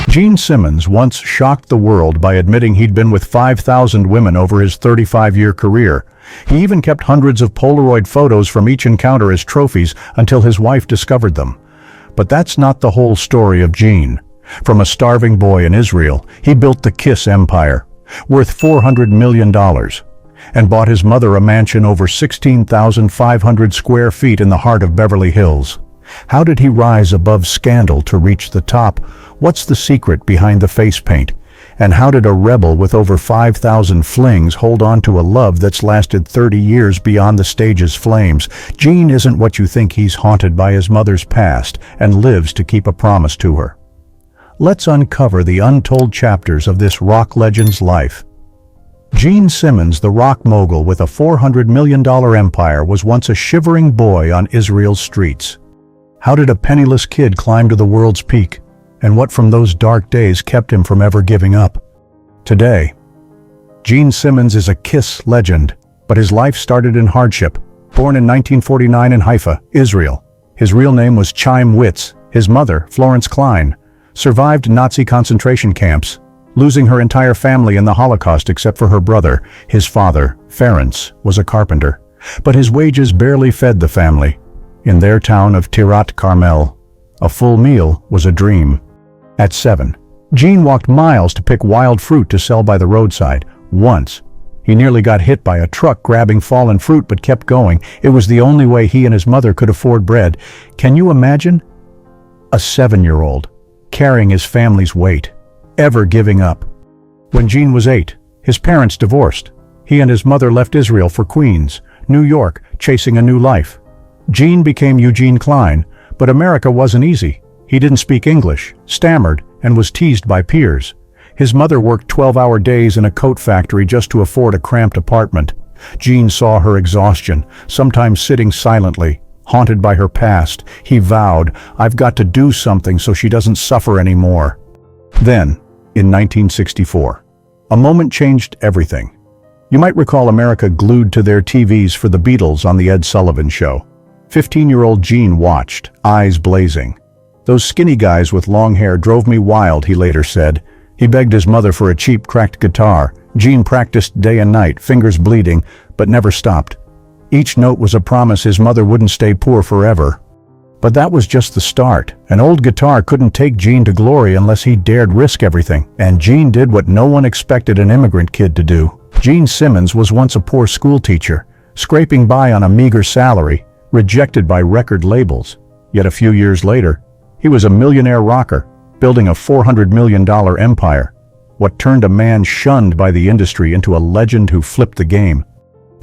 Gene Simmons once shocked the world by admitting he'd been with 5,000 women over his 35-year career. He even kept hundreds of Polaroid photos from each encounter as trophies until his wife discovered them. But that's not the whole story of Gene. From a starving boy in Israel, he built the Kiss empire, worth $400 million, and bought his mother a mansion over 16,500 square feet in the heart of Beverly Hills. How did he rise above scandal to reach the top? What's the secret behind the face paint? And how did a rebel with over 5,000 flings hold on to a love that's lasted 30 years beyond the stage's flames? Gene isn't what you think. He's haunted by his mother's past and lives to keep a promise to her. Let's uncover the untold chapters of this rock legend's life. Gene Simmons, the rock mogul with a $400 million empire, was once a shivering boy on Israel's streets. How did a penniless kid climb to the world's peak? And what from those dark days kept him from ever giving up? Today, Gene Simmons is a Kiss legend, but his life started in hardship. Born in 1949 in Haifa, Israel, his real name was Chaim Witz. His mother, Florence Klein, survived Nazi concentration camps, losing her entire family in the Holocaust except for her brother. His father, Ferenc, was a carpenter, but his wages barely fed the family. In their town of Tirat Carmel, a full meal was a dream. At 7, Gene walked miles to pick wild fruit to sell by the roadside. Once, he nearly got hit by a truck grabbing fallen fruit but kept going. It was the only way he and his mother could afford bread. Can you imagine? A 7-year-old carrying his family's weight, ever giving up. When Gene was 8, his parents divorced. He and his mother left Israel for Queens, New York, chasing a new life. Gene became Eugene Klein, but America wasn't easy. He didn't speak English, stammered, and was teased by peers. His mother worked 12-hour days in a coat factory just to afford a cramped apartment. Gene saw her exhaustion, sometimes sitting silently, haunted by her past. He vowed, "I've got to do something so she doesn't suffer anymore." Then, in 1964, a moment changed everything. You might recall America glued to their TVs for the Beatles on The Ed Sullivan Show. 15-year-old Gene watched, eyes blazing. "Those skinny guys with long hair drove me wild," he later said. He begged his mother for a cheap cracked guitar. Gene practiced day and night, fingers bleeding, but never stopped. Each note was a promise his mother wouldn't stay poor forever. But that was just the start. An old guitar couldn't take Gene to glory unless he dared risk everything. And Gene did what no one expected an immigrant kid to do. Gene Simmons was once a poor schoolteacher, scraping by on a meager salary, rejected by record labels. Yet a few years later, he was a millionaire rocker, building a $400 million empire. What turned a man shunned by the industry into a legend who flipped the game?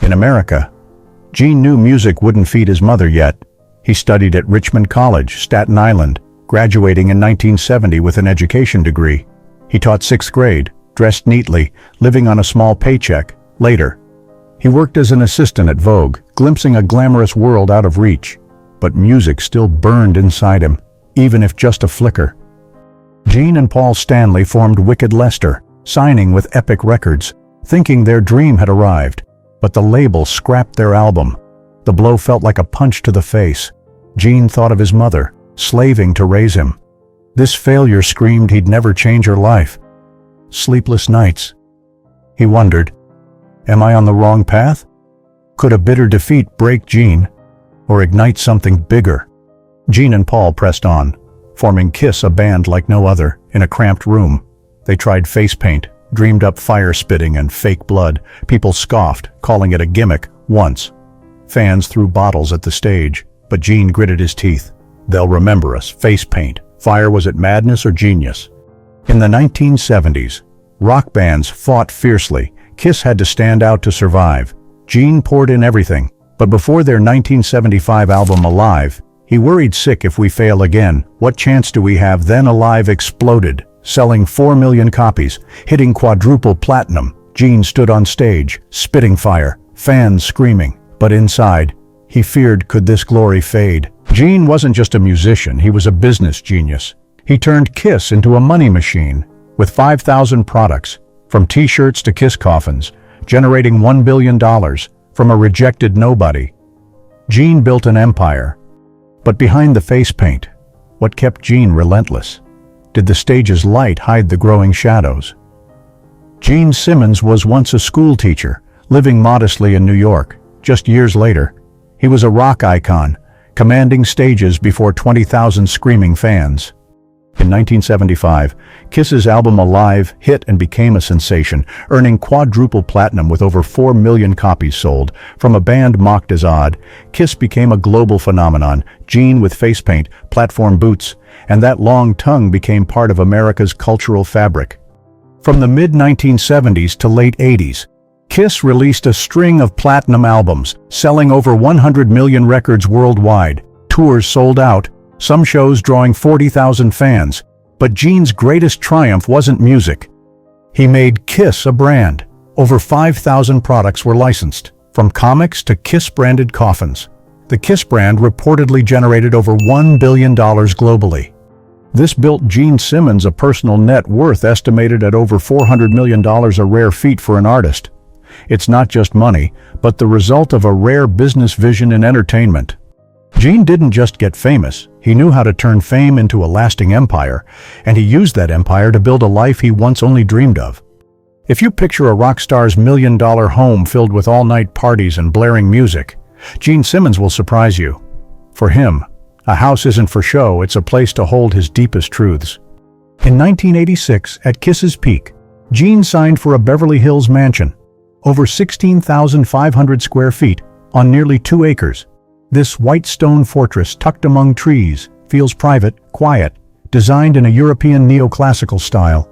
In America, Gene knew music wouldn't feed his mother yet. He studied at Richmond College, Staten Island, graduating in 1970 with an education degree. He taught 6th grade, dressed neatly, living on a small paycheck. Later, he worked as an assistant at Vogue, glimpsing a glamorous world out of reach. But music still burned inside him, even if just a flicker. Gene and Paul Stanley formed Wicked Lester, signing with Epic Records, thinking their dream had arrived. But the label scrapped their album. The blow felt like a punch to the face. Gene thought of his mother, slaving to raise him. This failure screamed he'd never change her life. Sleepless nights. He wondered, am I on the wrong path? Could a bitter defeat break Gene, or ignite something bigger? Gene and Paul pressed on, forming Kiss, a band like no other, in a cramped room. They tried face paint, dreamed up fire spitting and fake blood. People scoffed, calling it a gimmick. Once, fans threw bottles at the stage, but Gene gritted his teeth. They'll remember us, face paint. Fire, was it madness or genius? In the 1970s, rock bands fought fiercely. Kiss had to stand out to survive. Gene poured in everything, but before their 1975 album Alive, he worried, sick if we fail again, what chance do we have? Then Alive exploded, selling 4 million copies, hitting quadruple platinum. Gene stood on stage, spitting fire, fans screaming, but inside, he feared, could this glory fade? Gene wasn't just a musician, he was a business genius. He turned Kiss into a money machine, with 5,000 products, from t-shirts to Kiss coffins, generating $1 billion from a rejected nobody. Gene built an empire. But behind the face paint, what kept Gene relentless? did the stage's light hide the growing shadows. Gene Simmons was once a school teacher, living modestly in New York. Just years later, he was a rock icon, commanding stages before 20,000 screaming fans. In 1975, Kiss's album Alive hit and became a sensation, earning quadruple platinum with over 4 million copies sold. From a band mocked as odd, Kiss became a global phenomenon. Gene with face paint, platform boots, and that long tongue became part of America's cultural fabric. From the mid-1970s to late 80s, Kiss released a string of platinum albums, selling over 100 million records worldwide. Tours sold out, some shows drawing 40,000 fans. But Gene's greatest triumph wasn't music. He made Kiss a brand. Over 5,000 products were licensed, from comics to Kiss-branded coffins. The Kiss brand reportedly generated over $1 billion globally. This built Gene Simmons a personal net worth estimated at over $400 million, a rare feat for an artist. It's not just money, but the result of a rare business vision in entertainment. Gene didn't just get famous, he knew how to turn fame into a lasting empire, and he used that empire to build a life he once only dreamed of. If you picture a rock star's million-dollar home filled with all-night parties and blaring music, Gene Simmons will surprise you. For him, a house isn't for show, it's a place to hold his deepest truths. In 1986, at Kiss's peak, Gene signed for a Beverly Hills mansion, over 16,500 square feet, on nearly 2 acres. This white stone fortress tucked among trees feels private, quiet, designed in a European neoclassical style.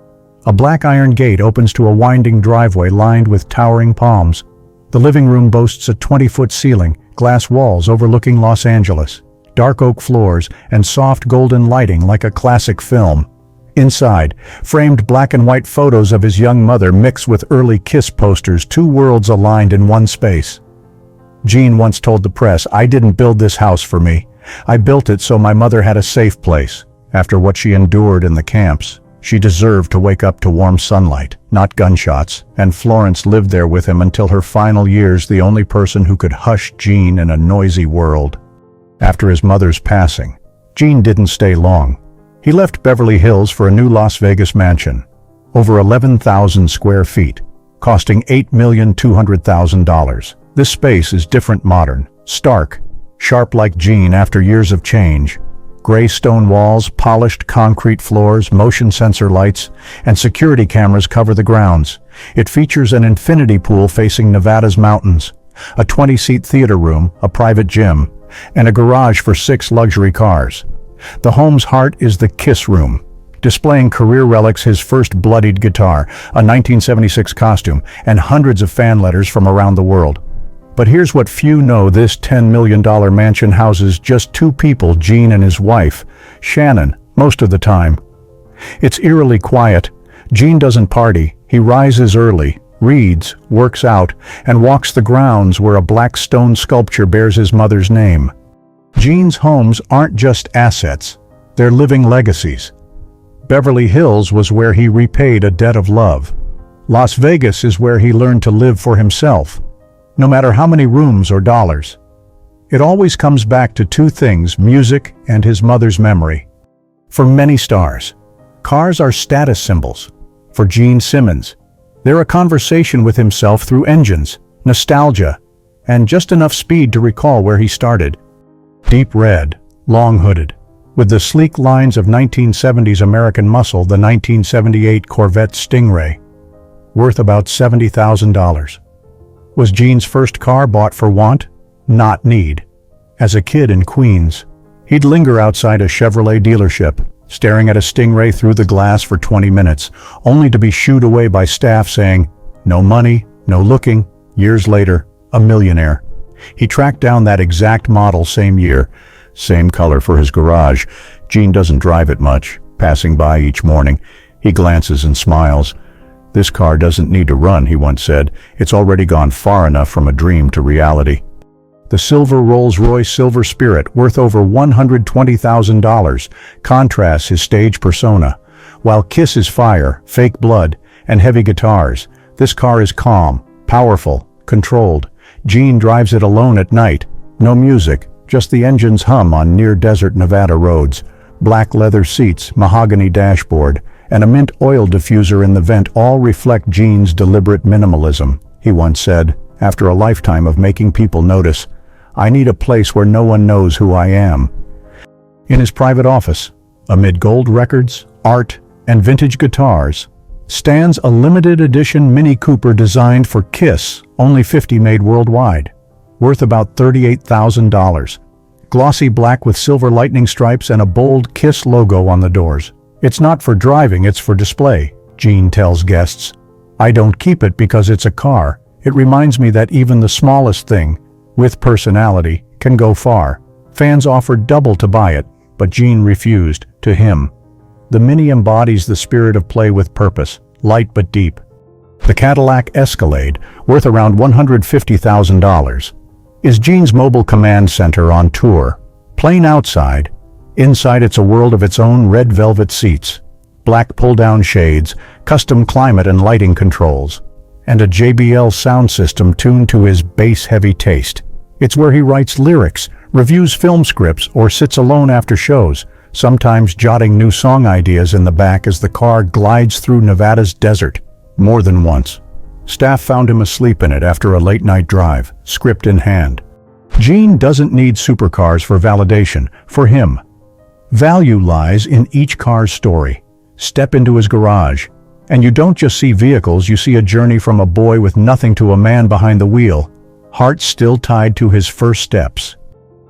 A black iron gate opens to a winding driveway lined with towering palms. The living room boasts a 20-foot ceiling, glass walls overlooking Los Angeles, dark oak floors, and soft golden lighting like a classic film. Inside, framed black and white photos of his young mother mix with early Kiss posters, 2 worlds aligned in one space. Gene once told the press, "I didn't build this house for me. I built it so my mother had a safe place. After what she endured in the camps, she deserved to wake up to warm sunlight, not gunshots, and Florence lived there with him until her final years, the only person who could hush Gene in a noisy world." After his mother's passing, Gene didn't stay long. He left Beverly Hills for a new Las Vegas mansion, over 11,000 square feet, costing $8,200,000. This space is different, modern, stark, sharp like Gene after years of change. Gray stone walls, polished concrete floors, motion sensor lights, and security cameras cover the grounds. It features an infinity pool facing Nevada's mountains, a 20-seat theater room, a private gym, and a garage for 6 luxury cars. The home's heart is the Kiss room, displaying career relics, his first bloodied guitar, a 1976 costume, and hundreds of fan letters from around the world. But here's what few know, this $10 million mansion houses just 2 people, Gene and his wife, Shannon, most of the time. It's eerily quiet. Gene doesn't party, he rises early, reads, works out, and walks the grounds where a black stone sculpture bears his mother's name. Gene's homes aren't just assets, they're living legacies. Beverly Hills was where he repaid a debt of love. Las Vegas is where he learned to live for himself. No matter how many rooms or dollars, it always comes back to 2 things, music and his mother's memory. For many stars, cars are status symbols. For Gene Simmons, they're a conversation with himself through engines, nostalgia, and just enough speed to recall where he started. Deep red, long-hooded, with the sleek lines of 1970s American muscle, the 1978 Corvette Stingray, worth about $70,000. Was Gene's first car bought for want, not need. As a kid in Queens, he'd linger outside a Chevrolet dealership, staring at a Stingray through the glass for 20 minutes, only to be shooed away by staff saying, "No money, no looking." Years later, a millionaire. He tracked down that exact model same year, same color for his garage. Gene doesn't drive it much, passing by each morning. He glances and smiles. "This car doesn't need to run," he once said. "It's already gone far enough from a dream to reality." The silver Rolls-Royce Silver Spirit, worth over $120,000, contrasts his stage persona. While Kiss is fire, fake blood, and heavy guitars, this car is calm, powerful, controlled. Gene drives it alone at night. No music, just the engine's hum on near-desert Nevada roads. Black leather seats, mahogany dashboard, and a mint oil diffuser in the vent all reflect Gene's deliberate minimalism. He once said, after a lifetime of making people notice, "I need a place where no one knows who I am." In his private office, amid gold records, art, and vintage guitars, stands a limited edition Mini Cooper designed for Kiss, only 50 made worldwide, worth about $38,000. Glossy black with silver lightning stripes and a bold Kiss logo on the doors. "It's not for driving, it's for display," Gene tells guests. "I don't keep it because it's a car. It reminds me that even the smallest thing, with personality, can go far." Fans offered double to buy it, but Gene refused. To him, the Mini embodies the spirit of play with purpose, light but deep. The Cadillac Escalade, worth around $150,000, is Gene's mobile command center on tour. Plain outside, inside it's a world of its own. Red velvet seats, black pull-down shades, custom climate and lighting controls, and a JBL sound system tuned to his bass-heavy taste. It's where he writes lyrics, reviews film scripts, or sits alone after shows, sometimes jotting new song ideas in the back as the car glides through Nevada's desert. More than once, staff found him asleep in it after a late-night drive, script in hand. Gene doesn't need supercars for validation. For him, value lies in each car's story. Step into his garage, and you don't just see vehicles, you see a journey from a boy with nothing to a man behind the wheel, heart still tied to his first steps.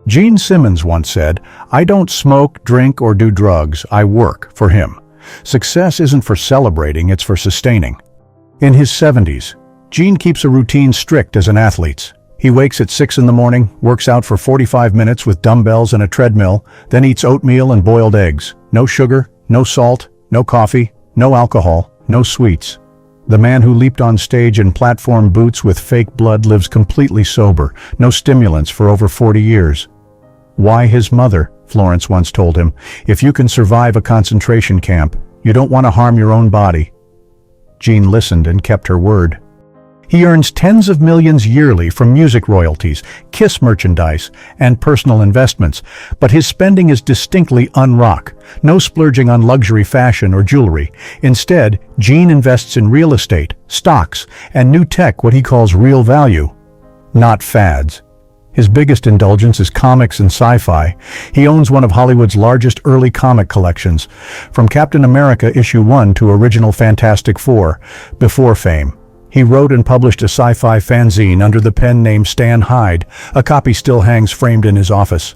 Gene Simmons once said, "I don't smoke, drink, or do drugs, I work." For him, success isn't for celebrating, it's for sustaining. In his 70s, Gene keeps a routine strict as an athlete's. He wakes at 6 in the morning, works out for 45 minutes with dumbbells and a treadmill, then eats oatmeal and boiled eggs. No sugar, no salt, no coffee, no alcohol, no sweets. The man who leaped on stage in platform boots with fake blood lives completely sober, no stimulants for over 40 years. Why his mother, Florence once told him, "If you can survive a concentration camp, you don't want to harm your own body." Gene listened and kept her word. He earns tens of millions yearly from music royalties, Kiss merchandise, and personal investments, but his spending is distinctly un-rock. No splurging on luxury fashion or jewelry. Instead, Gene invests in real estate, stocks, and new tech, what he calls real value, not fads. His biggest indulgence is comics and sci-fi. He owns one of Hollywood's largest early comic collections, from Captain America issue 1 to original Fantastic Four, before fame. He wrote and published a sci-fi fanzine under the pen name Stan Hyde. A copy still hangs framed in his office.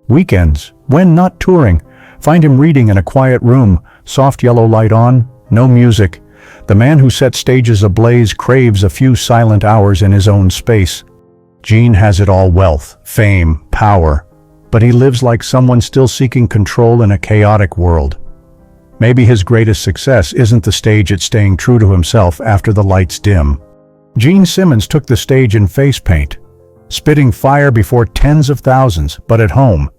Weekends, when not touring, find him reading in a quiet room, soft yellow light on, no music. The man who set stages ablaze craves a few silent hours in his own space. Gene has it all: wealth, fame, power, but he lives like someone still seeking control in a chaotic world. Maybe his greatest success isn't the stage, it's staying true to himself after the lights dim. Gene Simmons took the stage in face paint, spitting fire before tens of thousands, but at home,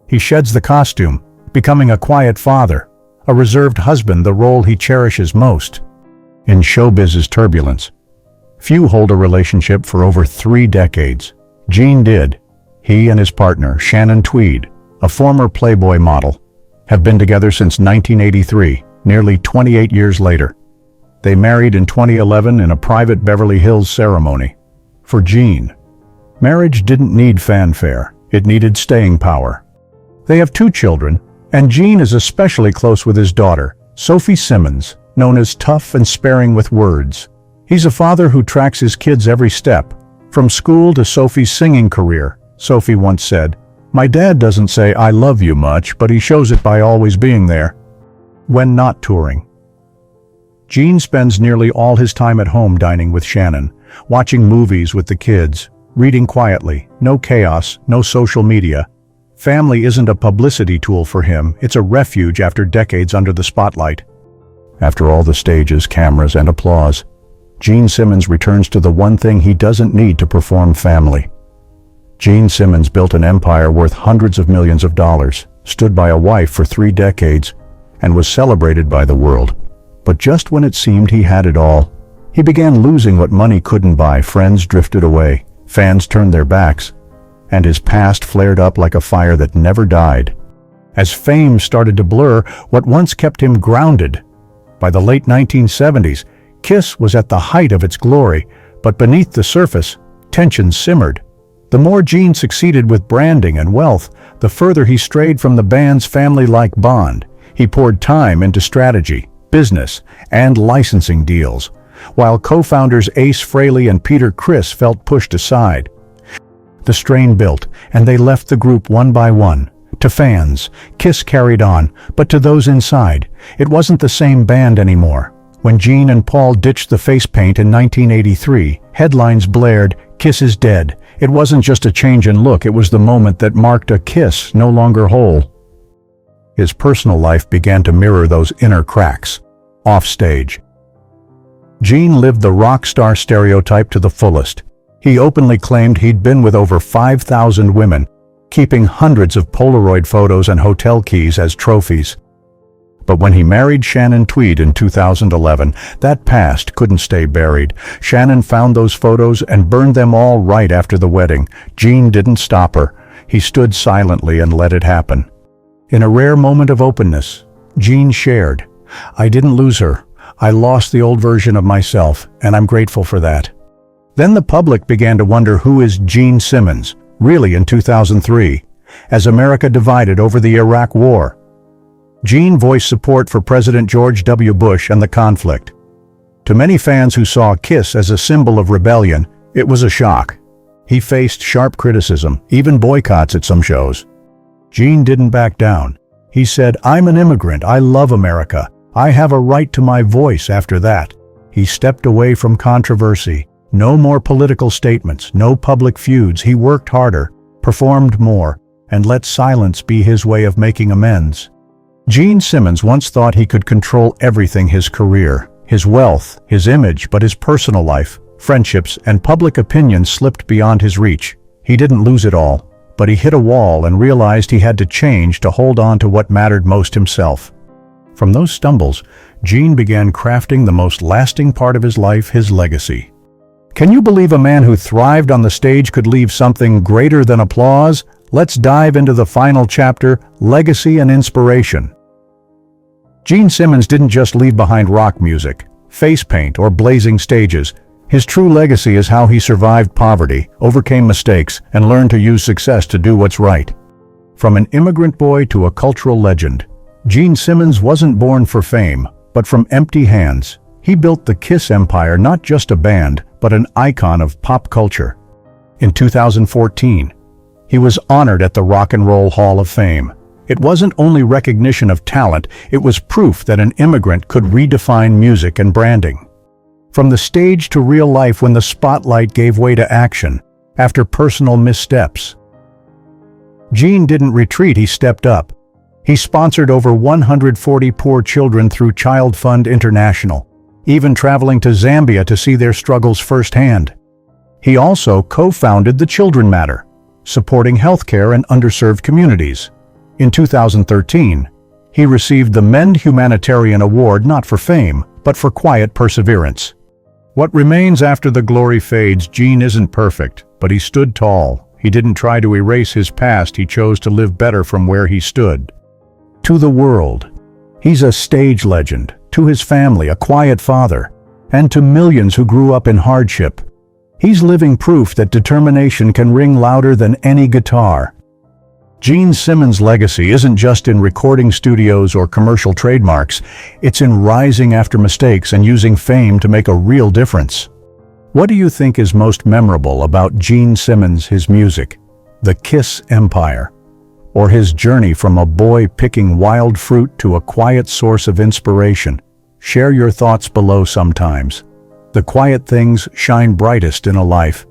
he sheds the costume, becoming a quiet father, a reserved husband, the role he cherishes most. In showbiz's turbulence, few hold a relationship for over 3 decades. Gene did. He and his partner, Shannon Tweed, a former Playboy model, have been together since 1983, nearly 28 years later. They married in 2011 in a private Beverly Hills ceremony. For Gene, marriage didn't need fanfare, it needed staying power. They have 2 children, and Gene is especially close with his daughter, Sophie Simmons, known as tough and sparing with words. He's a father who tracks his kids every step, from school to Sophie's singing career. Sophie once said, "My dad doesn't say I love you much, but he shows it by always being there." When not touring, Gene spends nearly all his time at home dining with Shannon, watching movies with the kids, reading quietly, no chaos, no social media. Family isn't a publicity tool for him, it's a refuge after decades under the spotlight. After all the stages, cameras, and applause, Gene Simmons returns to the one thing he doesn't need to perform: family. Gene Simmons built an empire worth hundreds of millions of dollars, stood by a wife for 3 decades, and was celebrated by the world. But just when it seemed he had it all, he began losing what money couldn't buy. Friends drifted away, fans turned their backs, and his past flared up like a fire that never died. as fame started to blur what once kept him grounded. By the late 1970s, Kiss was at the height of its glory, but beneath the surface, tensions simmered. The more Gene succeeded with branding and wealth, the further he strayed from the band's family-like bond. He poured time into strategy, business, and licensing deals, while co-founders Ace Frehley and Peter Criss felt pushed aside. The strain built, and they left the group one by one. To fans, Kiss carried on, but to those inside, it wasn't the same band anymore. When Gene and Paul ditched the face paint in 1983, headlines blared, "Kiss is dead." It wasn't just a change in look, it was the moment that marked a Kiss no longer whole. His personal life began to mirror those inner cracks. Offstage, Gene lived the rock star stereotype to the fullest. He openly claimed he'd been with over 5,000 women, keeping hundreds of Polaroid photos and hotel keys as trophies. But when he married Shannon Tweed in 2011, that past couldn't stay buried. Shannon found those photos and burned them all right after the wedding. Gene didn't stop her. He stood silently and let it happen. In a rare moment of openness, Gene shared, "I didn't lose her. I lost the old version of myself, and I'm grateful for that." Then the public began to wonder, who is Gene Simmons, really, in 2003, as America divided over the Iraq War. Gene voiced support for President George W. Bush and the conflict. To many fans who saw Kiss as a symbol of rebellion, it was a shock. He faced sharp criticism, even boycotts at some shows. Gene didn't back down. He said, "I'm an immigrant, I love America. I have a right to my voice." After that, he stepped away from controversy. No more political statements, no public feuds. He worked harder, performed more, and let silence be his way of making amends. Gene Simmons once thought he could control everything: his career, his wealth, his image, but his personal life, friendships, and public opinion slipped beyond his reach. He didn't lose it all, but he hit a wall and realized he had to change to hold on to what mattered most: himself. From those stumbles, Gene began crafting the most lasting part of his life, his legacy. Can you believe a man who thrived on the stage could leave something greater than applause? Let's dive into the final chapter: legacy and inspiration. Gene Simmons didn't just leave behind rock music, face paint, or blazing stages. His true legacy is how he survived poverty, overcame mistakes, and learned to use success to do what's right. From an immigrant boy to a cultural legend, Gene Simmons wasn't born for fame, but from empty hands. He built the Kiss empire, not just a band, but an icon of pop culture. In 2014, he was honored at the Rock and Roll Hall of Fame. It wasn't only recognition of talent, it was proof that an immigrant could redefine music and branding. From the stage to real life, when the spotlight gave way to action, after personal missteps, Gene didn't retreat, he stepped up. He sponsored over 140 poor children through Child Fund International, even traveling to Zambia to see their struggles firsthand. He also co-founded the Children Matter, supporting healthcare and underserved communities. In 2013, he received the Mend Humanitarian Award, not for fame, but for quiet perseverance. What remains after the glory fades? Gene isn't perfect, but he stood tall. He didn't try to erase his past, he chose to live better from where he stood. To the world, he's a stage legend. To his family, a quiet father. And to millions who grew up in hardship, he's living proof that determination can ring louder than any guitar. Gene Simmons' legacy isn't just in recording studios or commercial trademarks, it's in rising after mistakes and using fame to make a real difference. What do you think is most memorable about Gene Simmons, his music, the Kiss empire, or his journey from a boy picking wild fruit to a quiet source of inspiration? Share your thoughts below. Sometimes the quiet things shine brightest in a life.